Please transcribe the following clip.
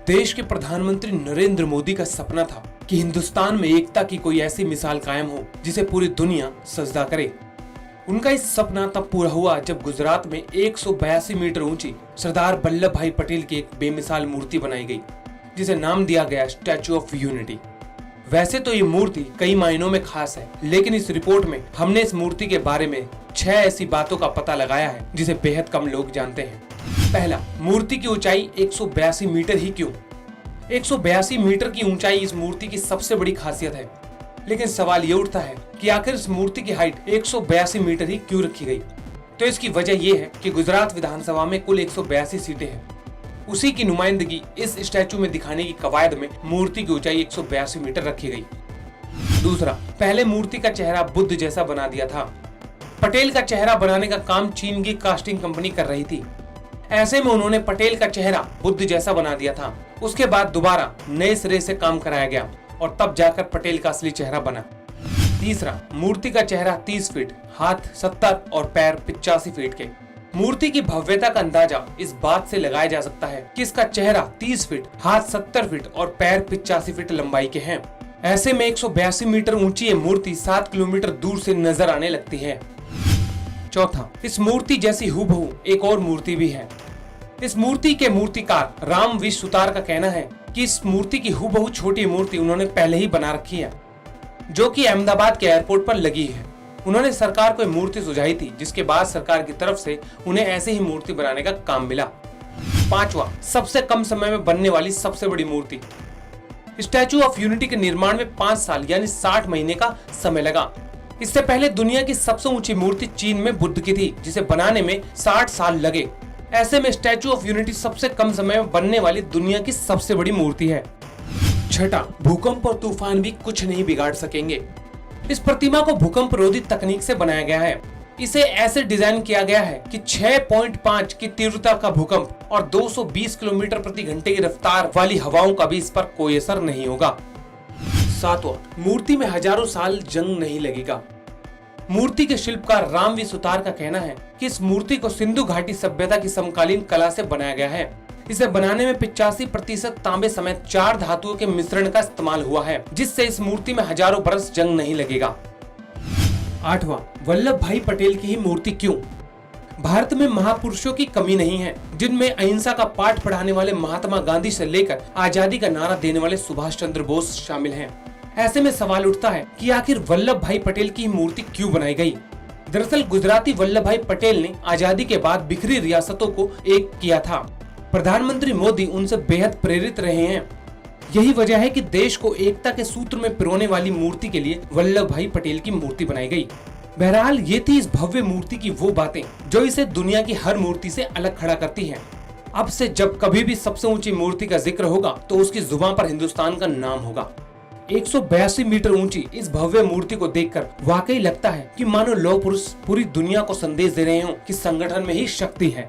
देश के प्रधानमंत्री नरेंद्र मोदी का सपना था कि हिंदुस्तान में एकता की कोई ऐसी मिसाल कायम हो जिसे पूरी दुनिया सजदा करे। उनका इस सपना तब पूरा हुआ जब गुजरात में 182 मीटर ऊंची सरदार वल्लभ भाई पटेल की एक बेमिसाल मूर्ति बनाई गई, जिसे नाम दिया गया स्टैचू ऑफ यूनिटी। वैसे तो ये मूर्ति कई मायनों में खास है, लेकिन इस रिपोर्ट में हमने इस मूर्ति के बारे में 6 ऐसी बातों का पता लगाया है जिसे बेहद कम लोग जानते हैं। पहला, मूर्ति की ऊंचाई 182 मीटर ही क्यों? 182 मीटर की ऊंचाई इस मूर्ति की सबसे बड़ी खासियत है, लेकिन सवाल ये उठता है कि आखिर इस मूर्ति की हाइट 182 मीटर ही क्यों रखी गई? तो इसकी वजह यह है कि गुजरात विधानसभा में कुल 182 सीटें हैं। उसी की नुमाइंदगी इस स्टैचू में दिखाने की कवायद में मूर्ति की ऊंचाई 182 मीटर रखी गई। दूसरा, पहले मूर्ति का चेहरा बुद्ध जैसा बना दिया था। पटेल का चेहरा बनाने का काम चीन की कास्टिंग कंपनी कर रही थी। ऐसे में उन्होंने पटेल का चेहरा बुद्ध जैसा बना दिया था। उसके बाद दोबारा नए सिरे से काम कराया गया और तब जाकर पटेल का असली चेहरा बना। तीसरा, मूर्ति का चेहरा 30 फीट, हाथ 70 और पैर 85 फीट के। मूर्ति की भव्यता का अंदाजा इस बात से लगाया जा सकता है कि इसका चेहरा 30 फीट, हाथ 70 फीट और पैर 85 फीट लंबाई के हैं। ऐसे में 182 मीटर ऊंची ये मूर्ति 7 किलोमीटर दूर से नजर आने लगती है। चौथा, इस मूर्ति जैसी हूबहू एक और मूर्ति भी है। इस मूर्ति के मूर्तिकार राम विश्व सुतार का कहना है कि इस मूर्ति की हूबहू छोटी मूर्ति उन्होंने पहले ही बना रखी है, जो कि अहमदाबाद के एयरपोर्ट पर लगी है। उन्होंने सरकार को मूर्ति सुझाई थी, जिसके बाद सरकार की तरफ से उन्हें ऐसे ही मूर्ति बनाने का काम मिला। पांचवा, सबसे कम समय में बनने वाली सबसे बड़ी मूर्ति। स्टैचू ऑफ यूनिटी के निर्माण में 5 साल यानी 60 महीने का समय लगा। इससे पहले दुनिया की सबसे ऊंची मूर्ति चीन में बुद्ध की थी, जिसे बनाने में 60 साल लगे। ऐसे में स्टैचू ऑफ यूनिटी सबसे कम समय में बनने वाली दुनिया की सबसे बड़ी मूर्ति है। छठा, भूकंप और तूफान भी कुछ नहीं बिगाड़ सकेंगे। इस प्रतिमा को भूकंप रोधी तकनीक से बनाया गया है। इसे ऐसे डिजाइन किया गया है कि 6.5 की तीव्रता का भूकंप और 220 किलोमीटर प्रति घंटे की रफ्तार वाली हवाओं का भी इस पर कोई असर नहीं होगा। सातवां, मूर्ति में हजारों साल जंग नहीं लगेगा। मूर्ति के शिल्पकार राम विश्व सुतार का कहना है कि इस मूर्ति को सिंधु घाटी सभ्यता की समकालीन कला से बनाया गया है। इसे बनाने में 85% तांबे समेत 4 धातुओं के मिश्रण का इस्तेमाल हुआ है, जिससे इस मूर्ति में हजारों बरस जंग नहीं लगेगा। आठवां, वल्लभ भाई पटेल की ही मूर्ति क्यों? भारत में महापुरुषों की कमी नहीं है, जिनमें अहिंसा का पाठ पढ़ाने वाले महात्मा गांधी से लेकर आजादी का नारा देने वाले सुभाष चंद्र बोस शामिल हैं। ऐसे में सवाल उठता है कि आखिर वल्लभ भाई पटेल की मूर्ति क्यों बनाई गई? दरअसल गुजराती वल्लभ भाई पटेल ने आजादी के बाद बिखरी रियासतों को एक किया था। प्रधानमंत्री मोदी उनसे बेहद प्रेरित रहे हैं। यही वजह है कि देश को एकता के सूत्र में पिरोने वाली मूर्ति के लिए वल्लभ भाई पटेल की मूर्ति बनाई गई। बहरहाल ये थी इस भव्य मूर्ति की वो बातें जो इसे दुनिया की हर मूर्ति से अलग खड़ा करती हैं। अब से जब कभी भी सबसे ऊंची मूर्ति का जिक्र होगा तो उसकी जुबान पर हिंदुस्तान का नाम होगा। 182 मीटर ऊंची इस भव्य मूर्ति को देखकर वाकई लगता है कि मानो लौह पुरुष पूरी दुनिया को संदेश दे रहे हो कि संगठन में ही शक्ति है।